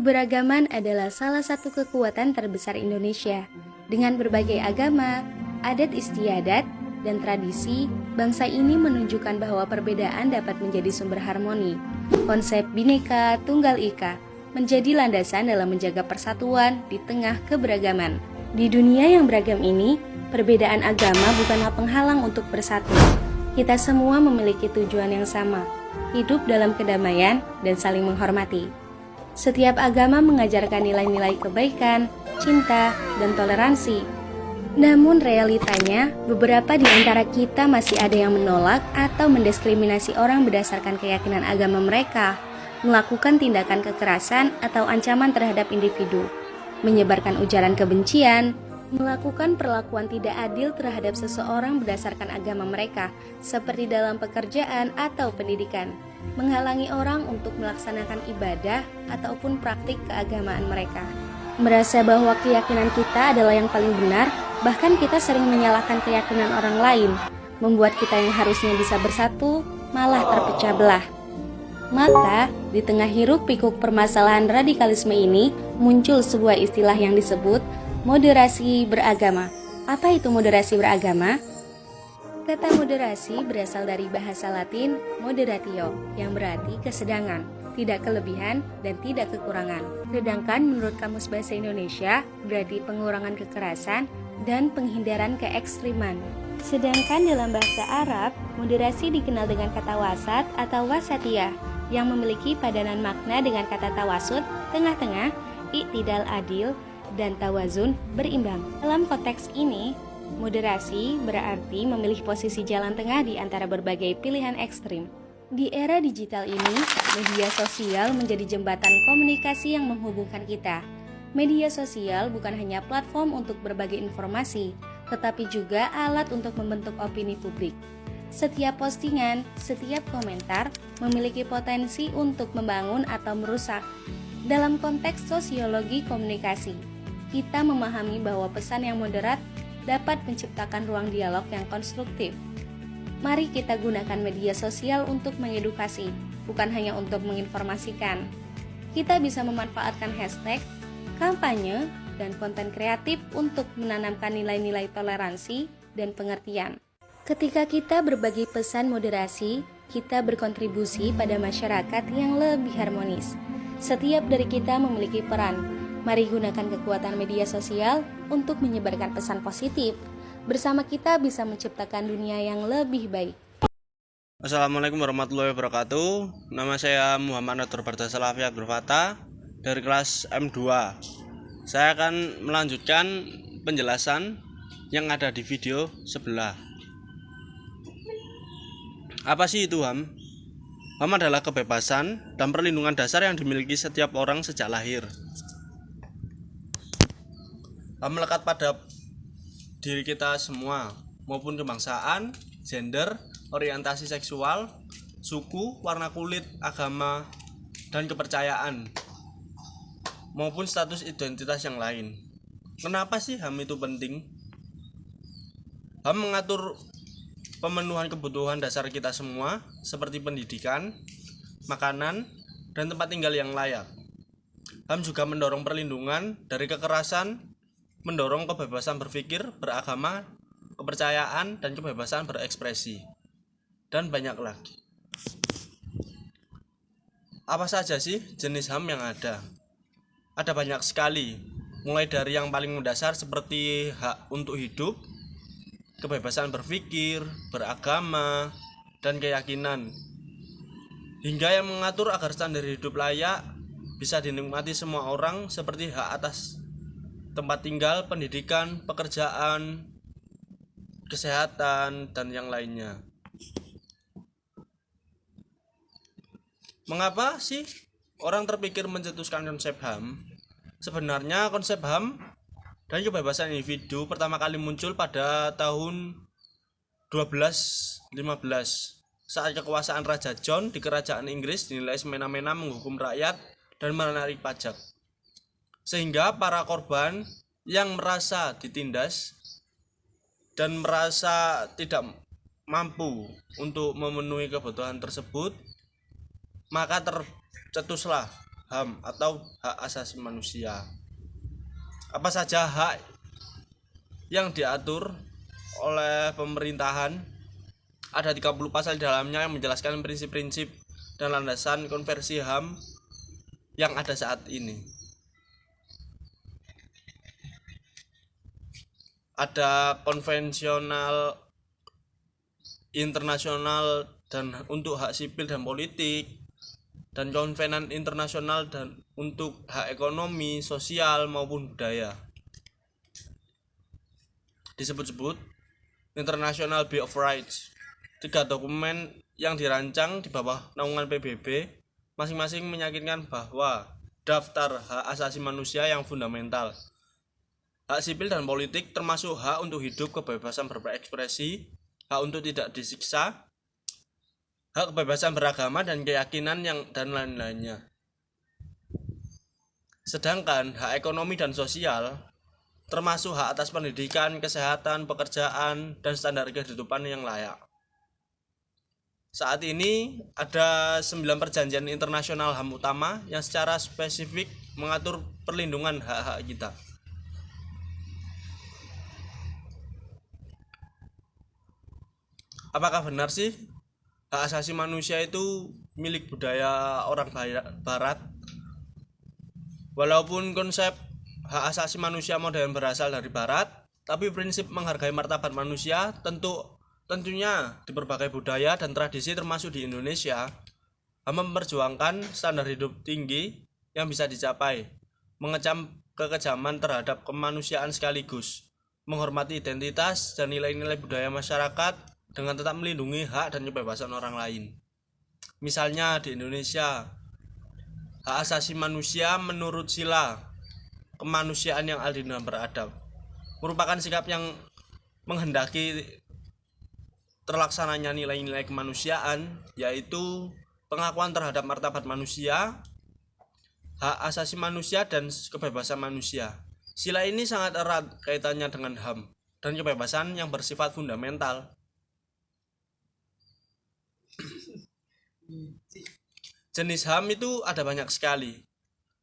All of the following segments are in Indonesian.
Keberagaman adalah salah satu kekuatan terbesar Indonesia. Dengan berbagai agama, adat istiadat, dan tradisi, bangsa ini menunjukkan bahwa perbedaan dapat menjadi sumber harmoni. Konsep Bhinneka Tunggal Ika menjadi landasan dalam menjaga persatuan di tengah keberagaman. Di dunia yang beragam ini, perbedaan agama bukanlah penghalang untuk bersatu. Kita semua memiliki tujuan yang sama, hidup dalam kedamaian dan saling menghormati. Setiap agama mengajarkan nilai-nilai kebaikan, cinta, dan toleransi. Namun realitanya, beberapa di antara kita masih ada yang menolak atau mendiskriminasi orang berdasarkan keyakinan agama mereka, melakukan tindakan kekerasan atau ancaman terhadap individu, menyebarkan ujaran kebencian, melakukan perlakuan tidak adil terhadap seseorang berdasarkan agama mereka, seperti dalam pekerjaan atau pendidikan, menghalangi orang untuk melaksanakan ibadah ataupun praktik keagamaan mereka. Merasa bahwa keyakinan kita adalah yang paling benar, bahkan kita sering menyalahkan keyakinan orang lain, membuat kita yang harusnya bisa bersatu malah terpecah belah. Maka, di tengah hiruk-pikuk permasalahan radikalisme ini, muncul sebuah istilah yang disebut moderasi beragama. Apa itu moderasi beragama? Kata moderasi berasal dari bahasa Latin moderatio, yang berarti kesedangan, tidak kelebihan dan tidak kekurangan. Sedangkan menurut Kamus Bahasa Indonesia, berarti pengurangan kekerasan dan penghindaran keekstriman. Sedangkan dalam bahasa Arab, moderasi dikenal dengan kata wasat atau wasatiyah, yang memiliki padanan makna dengan kata tawasud, tengah-tengah, iktidal adil, dan tawazun, berimbang. Dalam konteks ini, moderasi berarti memilih posisi jalan tengah di antara berbagai pilihan ekstrim. Di era digital ini, media sosial menjadi jembatan komunikasi yang menghubungkan kita. Media sosial bukan hanya platform untuk berbagi informasi, tetapi juga alat untuk membentuk opini publik. Setiap postingan, setiap komentar memiliki potensi untuk membangun atau merusak. Dalam konteks sosiologi komunikasi, kita memahami bahwa pesan yang moderat dapat menciptakan ruang dialog yang konstruktif. Mari kita gunakan media sosial untuk mengedukasi, bukan hanya untuk menginformasikan. Kita bisa memanfaatkan hashtag, kampanye, dan konten kreatif untuk menanamkan nilai-nilai toleransi dan pengertian. Ketika kita berbagi pesan moderasi, kita berkontribusi pada masyarakat yang lebih harmonis. Setiap dari kita memiliki peran. Mari gunakan kekuatan media sosial untuk menyebarkan pesan positif. Bersama kita bisa menciptakan dunia yang lebih baik. Assalamualaikum warahmatullahi wabarakatuh. Nama saya Muhammad Nadur Bardasalafi Abdul Fattah dari kelas M2. Saya akan melanjutkan penjelasan yang ada di video sebelah. Apa sih itu HAM? HAM adalah kebebasan dan perlindungan dasar yang dimiliki setiap orang sejak lahir. HAM melekat pada diri kita semua, maupun kebangsaan, gender, orientasi seksual, suku, warna kulit, agama, dan kepercayaan, maupun status identitas yang lain. Kenapa sih HAM itu penting? HAM mengatur pemenuhan kebutuhan dasar kita semua, seperti pendidikan, makanan, dan tempat tinggal yang layak. HAM juga mendorong perlindungan dari kekerasan, mendorong kebebasan berpikir, beragama, kepercayaan, dan kebebasan berekspresi, dan banyak lagi. Apa saja sih jenis HAM yang ada? Ada banyak sekali, mulai dari yang paling mendasar seperti hak untuk hidup, kebebasan berpikir, beragama, dan keyakinan, hingga yang mengatur agar standar hidup layak bisa dinikmati semua orang, seperti hak atas tempat tinggal, pendidikan, pekerjaan, kesehatan, dan yang lainnya. Mengapa sih orang terpikir mencetuskan konsep HAM? Sebenarnya konsep HAM dan kebebasan individu pertama kali muncul pada tahun 1215 saat kekuasaan Raja John di kerajaan Inggris dinilai semena-mena menghukum rakyat dan menarik pajak, sehingga para korban yang merasa ditindas dan merasa tidak mampu untuk memenuhi kebutuhan tersebut, maka tercetuslah HAM atau hak asasi manusia. Apa saja hak yang diatur oleh pemerintahan? Ada 30 pasal di dalamnya yang menjelaskan prinsip-prinsip dan landasan konversi HAM yang ada saat ini. Ada konvensional, internasional dan untuk hak sipil dan politik, dan konvenan internasional dan untuk hak ekonomi, sosial maupun budaya. Disebut-sebut International Bill of Rights. 3 dokumen yang dirancang di bawah naungan PBB masing-masing meyakinkan bahwa daftar hak asasi manusia yang fundamental. Hak sipil dan politik termasuk hak untuk hidup, kebebasan berekspresi, hak untuk tidak disiksa, hak kebebasan beragama dan keyakinan dan lain-lainnya. Sedangkan hak ekonomi dan sosial termasuk hak atas pendidikan, kesehatan, pekerjaan, dan standar kehidupan yang layak. Saat ini ada 9 perjanjian internasional HAM utama yang secara spesifik mengatur perlindungan hak-hak kita. Apakah benar sih hak asasi manusia itu milik budaya orang barat? Walaupun konsep hak asasi manusia modern berasal dari barat, tapi prinsip menghargai martabat manusia tentunya di berbagai budaya dan tradisi termasuk di Indonesia memperjuangkan standar hidup tinggi yang bisa dicapai, mengecam kekejaman terhadap kemanusiaan sekaligus menghormati identitas dan nilai-nilai budaya masyarakat dengan tetap melindungi hak dan kebebasan orang lain. Misalnya di Indonesia, hak asasi manusia menurut sila kemanusiaan yang adil dan beradab merupakan sikap yang menghendaki terlaksananya nilai-nilai kemanusiaan, yaitu pengakuan terhadap martabat manusia, hak asasi manusia, dan kebebasan manusia. Sila ini sangat erat kaitannya dengan HAM dan kebebasan yang bersifat fundamental. Jenis HAM itu ada banyak sekali,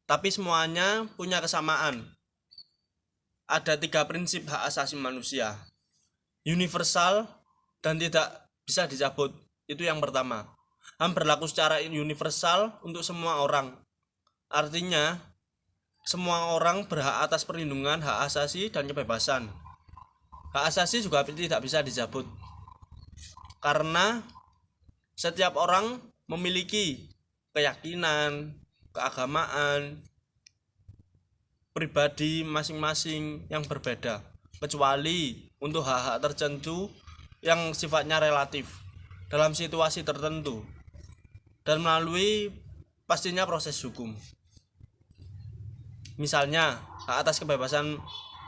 tapi semuanya punya kesamaan. Ada 3 prinsip hak asasi manusia: universal dan tidak bisa dicabut. Itu yang pertama. HAM berlaku secara universal untuk semua orang. Artinya, semua orang berhak atas perlindungan hak asasi dan kebebasan. Hak asasi juga tidak bisa dicabut, karena setiap orang memiliki keyakinan, keagamaan, pribadi masing-masing yang berbeda, kecuali untuk hak-hak tertentu yang sifatnya relatif dalam situasi tertentu dan melalui pastinya proses hukum. Misalnya, hak atas kebebasan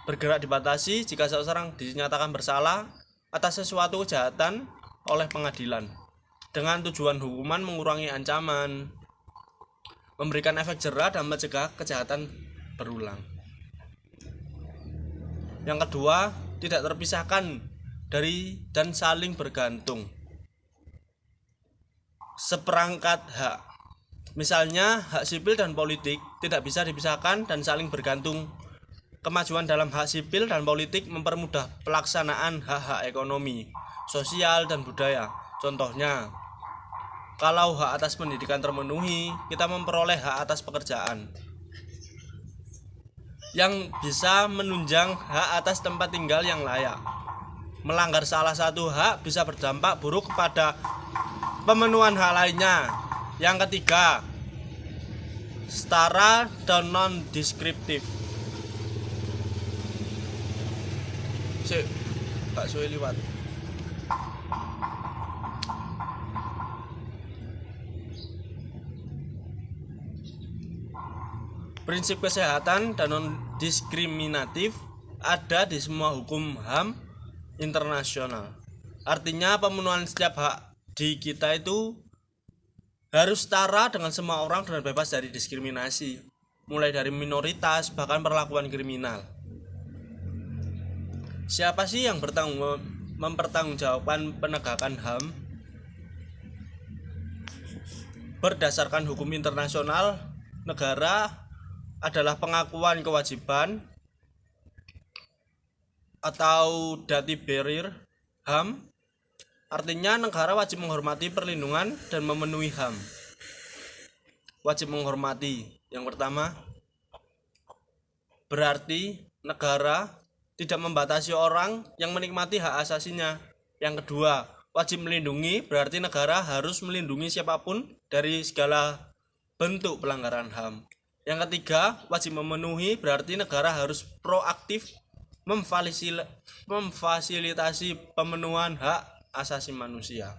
bergerak dibatasi jika seseorang dinyatakan bersalah atas sesuatu kejahatan oleh pengadilan dengan tujuan hukuman mengurangi ancaman, memberikan efek jera dan mencegah kejahatan berulang. Yang kedua, tidak terpisahkan dari dan saling bergantung. Seperangkat hak, misalnya hak sipil dan politik, tidak bisa dipisahkan dan saling bergantung. Kemajuan dalam hak sipil dan politik mempermudah pelaksanaan hak-hak ekonomi, sosial, dan budaya. Contohnya, kalau hak atas pendidikan termenuhi, kita memperoleh hak atas pekerjaan yang bisa menunjang hak atas tempat tinggal yang layak. Melanggar salah satu hak bisa berdampak buruk kepada pemenuhan hak lainnya. Yang ketiga, setara dan non-deskriptif. Pak Soe liwat. Prinsip kesehatan dan non-diskriminatif ada di semua hukum HAM internasional. Artinya pemenuhan setiap hak di kita itu harus setara dengan semua orang dan bebas dari diskriminasi, mulai dari minoritas bahkan perlakuan kriminal. Siapa sih yang mempertanggungjawabkan penegakan HAM? Berdasarkan hukum internasional, negara adalah pengakuan kewajiban atau duty barrier HAM. Artinya negara wajib menghormati perlindungan dan memenuhi HAM. Wajib menghormati. Yang pertama, berarti negara tidak membatasi orang yang menikmati hak asasinya. Yang kedua, wajib melindungi, berarti negara harus melindungi siapapun dari segala bentuk pelanggaran HAM. Yang ketiga, wajib memenuhi, berarti negara harus proaktif memfasilitasi pemenuhan hak asasi manusia.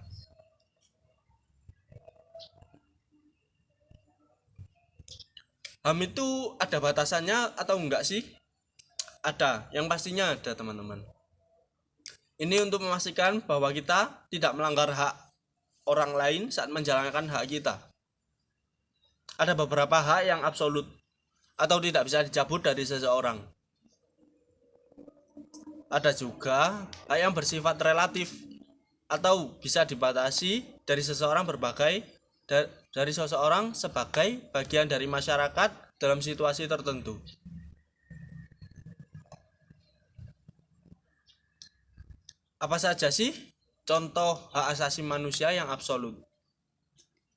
HAM itu ada batasannya atau enggak sih? Ada, yang pastinya ada teman-teman. Ini untuk memastikan bahwa kita tidak melanggar hak orang lain saat menjalankan hak kita. Ada beberapa hak yang absolut atau tidak bisa dicabut dari seseorang. Ada juga hak yang bersifat relatif atau bisa dibatasi dari seseorang sebagai bagian dari masyarakat dalam situasi tertentu. Apa saja sih contoh hak asasi manusia yang absolut?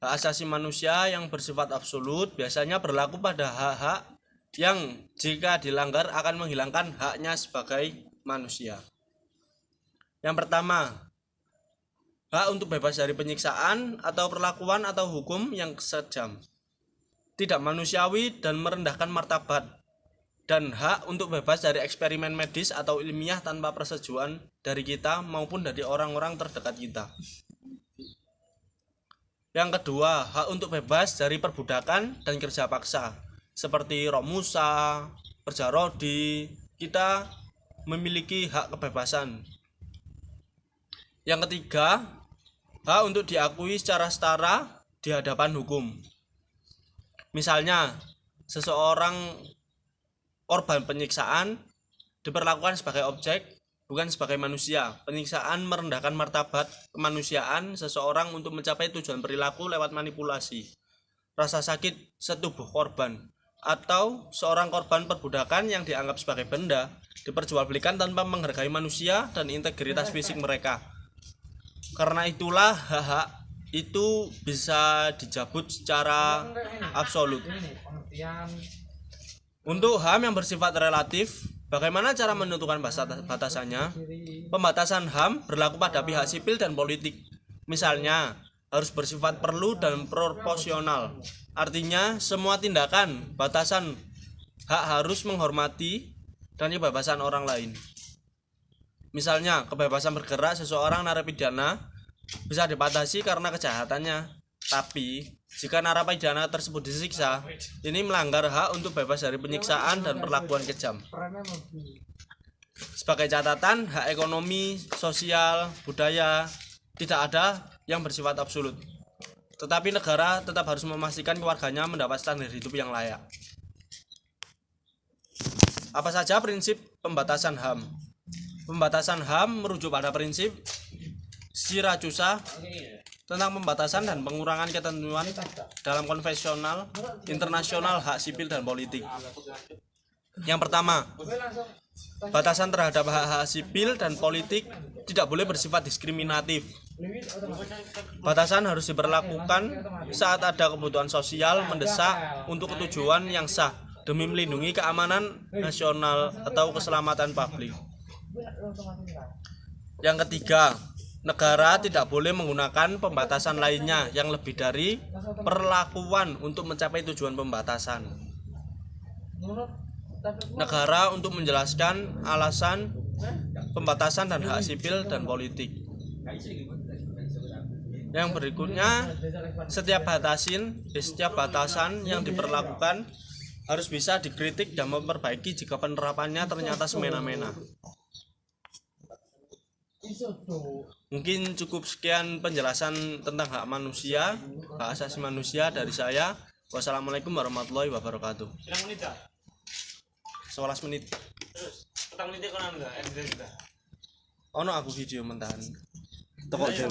Hak asasi manusia yang bersifat absolut biasanya berlaku pada hak-hak yang jika dilanggar akan menghilangkan haknya sebagai manusia. Yang pertama, hak untuk bebas dari penyiksaan atau perlakuan atau hukum yang kejam, tidak manusiawi dan merendahkan martabat, dan hak untuk bebas dari eksperimen medis atau ilmiah tanpa persetujuan dari kita maupun dari orang-orang terdekat kita. Yang kedua, hak untuk bebas dari perbudakan dan kerja paksa, seperti Romusa, Kerja Rodi. Kita memiliki hak kebebasan. Yang ketiga, hak untuk diakui secara setara di hadapan hukum. Misalnya, seseorang korban penyiksaan diperlakukan sebagai objek, bukan sebagai manusia. Penyiksaan merendahkan martabat kemanusiaan seseorang untuk mencapai tujuan perilaku lewat manipulasi, rasa sakit setubuh korban, atau seorang korban perbudakan yang dianggap sebagai benda diperjualbelikan tanpa menghargai manusia dan integritas fisik mereka. Karena itulah hak-hak itu bisa dicabut secara absolut. Untuk HAM yang bersifat relatif, bagaimana cara menentukan batasannya? Pembatasan HAM berlaku pada pihak sipil dan politik. Misalnya, harus bersifat perlu dan proporsional. Artinya, semua tindakan, batasan hak harus menghormati dan kebebasan orang lain. Misalnya, kebebasan bergerak seseorang narapidana bisa dibatasi karena kejahatannya. Tapi, jika narapidana tersebut disiksa, ini melanggar hak untuk bebas dari penyiksaan dan perlakuan kejam. Sebagai catatan, hak ekonomi, sosial, budaya tidak ada yang bersifat absolut. Tetapi negara tetap harus memastikan keluarganya mendapat standar hidup yang layak. Apa saja prinsip pembatasan HAM? Pembatasan HAM merujuk pada prinsip Siracusa tentang pembatasan dan pengurangan ketentuan dalam konvensional internasional hak sipil dan politik. Yang pertama, batasan terhadap hak-hak sipil dan politik tidak boleh bersifat diskriminatif. Batasan harus diberlakukan saat ada kebutuhan sosial mendesak untuk tujuan yang sah demi melindungi keamanan nasional atau keselamatan publik. Yang ketiga, negara tidak boleh menggunakan pembatasan lainnya yang lebih dari perlakuan untuk mencapai tujuan pembatasan. Negara untuk menjelaskan alasan pembatasan dan hak sipil dan politik. Yang berikutnya, setiap batasan yang diberlakukan harus bisa dikritik dan memperbaiki jika penerapannya ternyata semena-mena. Mungkin cukup sekian penjelasan tentang hak manusia, hak asasi manusia dari saya. Wassalamualaikum warahmatullahi wabarakatuh. 11 menit. Ono aku video mentahan. Toko jam.